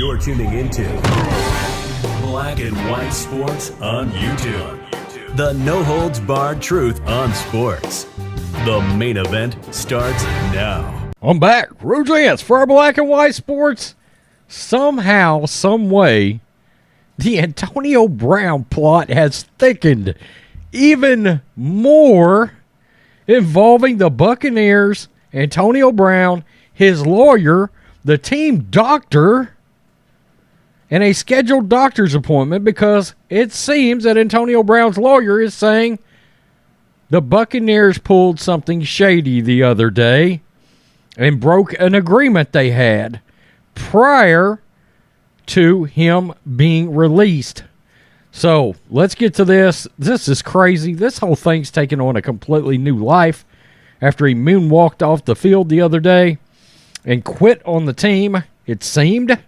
You're tuning into Black and White Sports on YouTube. The no-holds-barred truth on sports. The main event starts now. I'm back. Rudrance for our Black and White Sports. Somehow, some way, the Antonio Brown plot has thickened even more, involving the Buccaneers, Antonio Brown, his lawyer, the team doctor, and a scheduled doctor's appointment, because it seems that Antonio Brown's lawyer is saying the Buccaneers pulled something shady the other day and broke an agreement they had prior to him being released. So let's get to this. This is crazy. This whole thing's taken on a completely new life after he moonwalked off the field the other day and quit on the team, it seemed.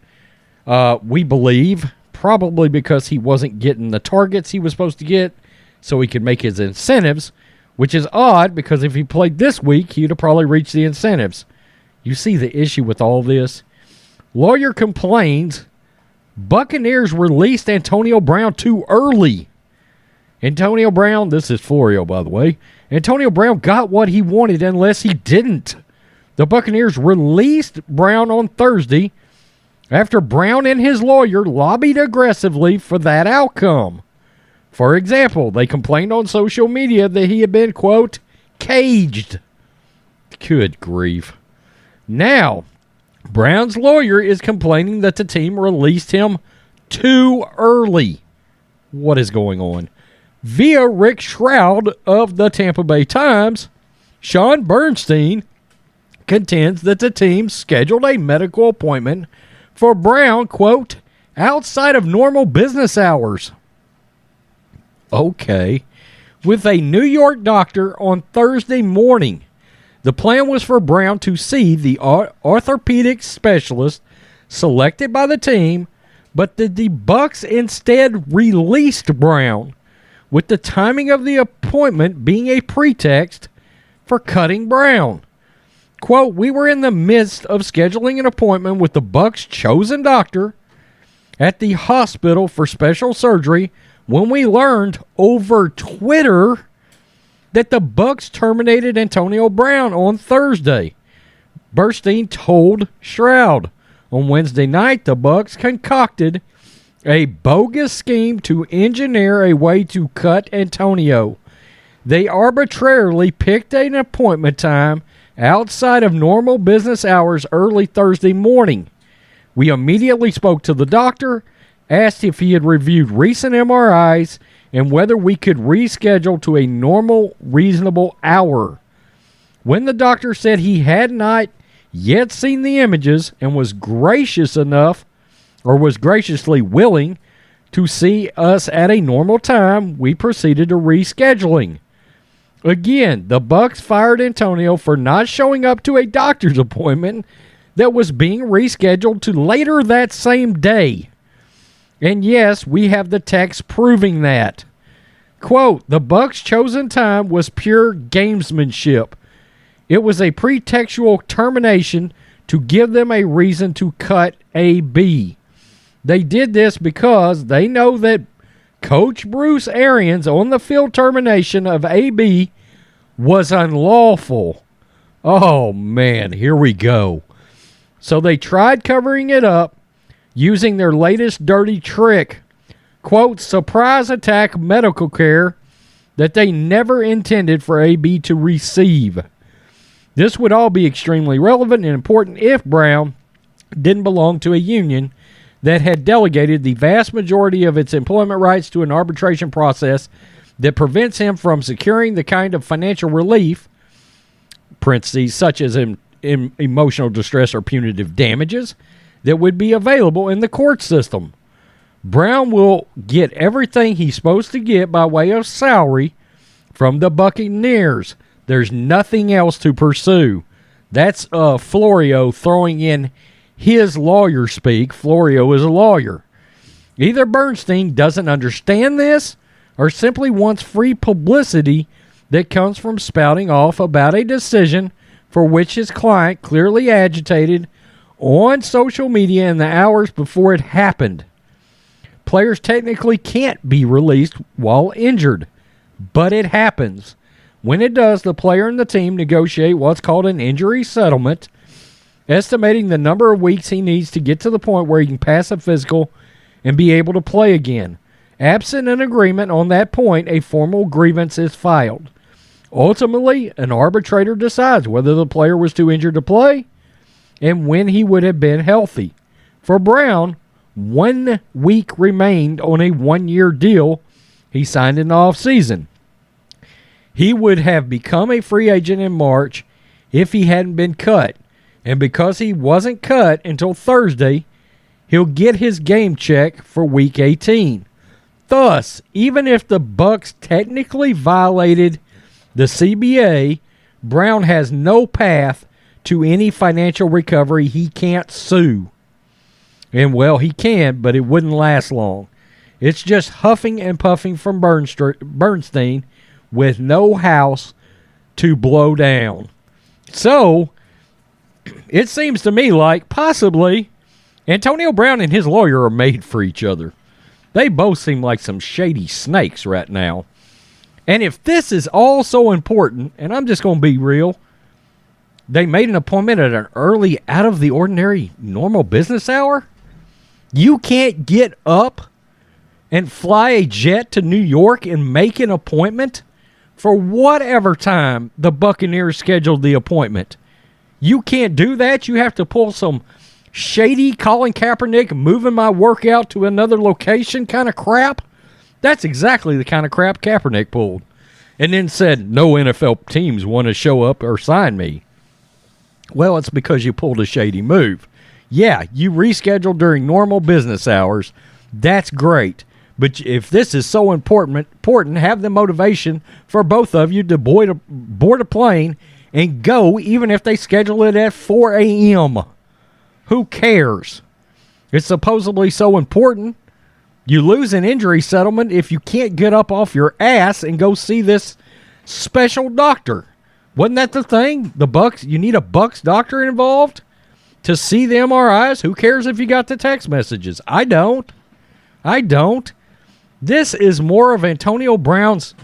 We believe probably because he wasn't getting the targets he was supposed to get so he could make his incentives, which is odd because if he played this week, he'd have probably reached the incentives. You see the issue with all this? Lawyer complains Buccaneers released Antonio Brown too early. Antonio Brown, this is Florio, by the way. Antonio Brown got what he wanted unless he didn't. The Buccaneers released Brown on Thursday after Brown and his lawyer lobbied aggressively for that outcome. For example, they complained on social media that he had been, quote, caged. Good grief. Now, Brown's lawyer is complaining that the team released him too early. What is going on? Via Rick Stroud of the Tampa Bay Times, Sean Bernstein contends that the team scheduled a medical appointment for Brown, quote, outside of normal business hours. Okay. With a New York doctor on Thursday morning. The plan was for Brown to see the orthopedic specialist selected by the team, but the Bucs instead released Brown, with the timing of the appointment being a pretext for cutting Brown. Quote, we were in the midst of scheduling an appointment with the Bucs' chosen doctor at the hospital for special surgery when we learned over Twitter that the Bucs terminated Antonio Brown on Thursday. Bernstein told Stroud. On Wednesday night, the Bucs concocted a bogus scheme to engineer a way to cut Antonio. They arbitrarily picked an appointment time outside of normal business hours early Thursday morning. We immediately spoke to the doctor, asked if he had reviewed recent MRIs, and whether we could reschedule to a normal, reasonable hour. When the doctor said he had not yet seen the images and was gracious enough, or was graciously willing to see us at a normal time, we proceeded to rescheduling. Again, the Bucs fired Antonio for not showing up to a doctor's appointment that was being rescheduled to later that same day. And yes, we have the text proving that. Quote, the Bucs' chosen time was pure gamesmanship. It was a pretextual termination to give them a reason to cut AB. They did this because they know that Coach Bruce Arians' on-the-field termination of AB was unlawful. Oh, man, here we go. So they tried covering it up using their latest dirty trick, quote, surprise attack medical care that they never intended for AB to receive. This would all be extremely relevant and important if Brown didn't belong to a union that had delegated the vast majority of its employment rights to an arbitration process that prevents him from securing the kind of financial relief, parentheses, such as emotional distress or punitive damages, that would be available in the court system. Brown will get everything he's supposed to get by way of salary from the Buccaneers. There's nothing else to pursue. That's Florio throwing in his lawyer speak. Florio is a lawyer. Either Bernstein doesn't understand this or simply wants free publicity that comes from spouting off about a decision for which his client, clearly agitated on social media in the hours before it happened. Players technically can't be released while injured, but it happens. When it does, the player and the team negotiate what's called an injury settlement, estimating the number of weeks he needs to get to the point where he can pass a physical and be able to play again. Absent an agreement on that point, a formal grievance is filed. Ultimately, an arbitrator decides whether the player was too injured to play and when he would have been healthy. For Brown, 1 week remained on a 1-year deal he signed in the offseason. He would have become a free agent in March if he hadn't been cut. And because he wasn't cut until Thursday, he'll get his game check for Week 18. Thus, even if the Bucs technically violated the CBA, Brown has no path to any financial recovery. He can't sue. And, well, he can, but it wouldn't last long. It's just huffing and puffing from Bernstein with no house to blow down. So, it seems to me like possibly Antonio Brown and his lawyer are made for each other. They both seem like some shady snakes right now. And if this is all so important, and I'm just going to be real, they made an appointment at an early, out-of-the-ordinary, normal business hour? You can't get up and fly a jet to New York and make an appointment for whatever time the Buccaneers scheduled the appointment. You can't do that. You have to pull some shady Colin Kaepernick moving my workout to another location kind of crap. That's exactly the kind of crap Kaepernick pulled. And then said, no NFL teams want to show up or sign me. Well, it's because you pulled a shady move. Yeah, you rescheduled during normal business hours. That's great. But if this is so important, have the motivation for both of you to board a plane and go, even if they schedule it at 4 a.m. Who cares? It's supposedly so important. You lose an injury settlement if you can't get up off your ass and go see this special doctor. Wasn't that the thing? The Bucs, you need a Bucs doctor involved to see the MRIs? Who cares if you got the text messages? I don't. This is more of Antonio Brown's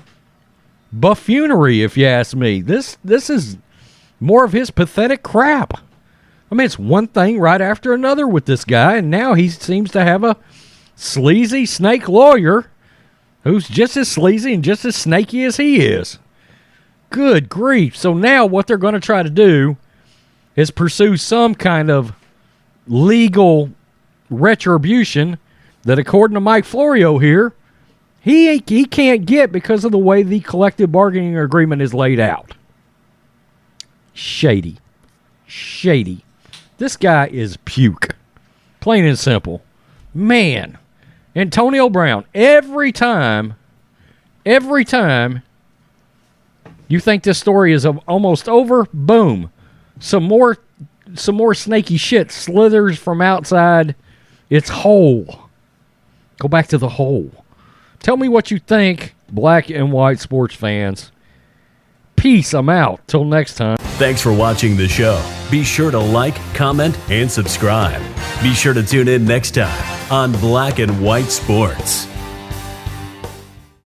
buffoonery, if you ask me. This is more of his pathetic crap. I mean, it's one thing right after another with this guy, and now he seems to have a sleazy snake lawyer who's just as sleazy and just as snaky as he is. Good grief. So now what they're going to try to do is pursue some kind of legal retribution that, according to Mike Florio here, he can't get because of the way the collective bargaining agreement is laid out. Shady. This guy is puke. Plain and simple. Man, Antonio Brown, every time you think this story is almost over, boom, some more snaky shit slithers from outside its hole. Go back to the hole. Tell me what you think, black and white sports fans. Peace. I'm out. Till next time. Thanks for watching the show. Be sure to like, comment, and subscribe. Be sure to tune in next time on Black and White Sports.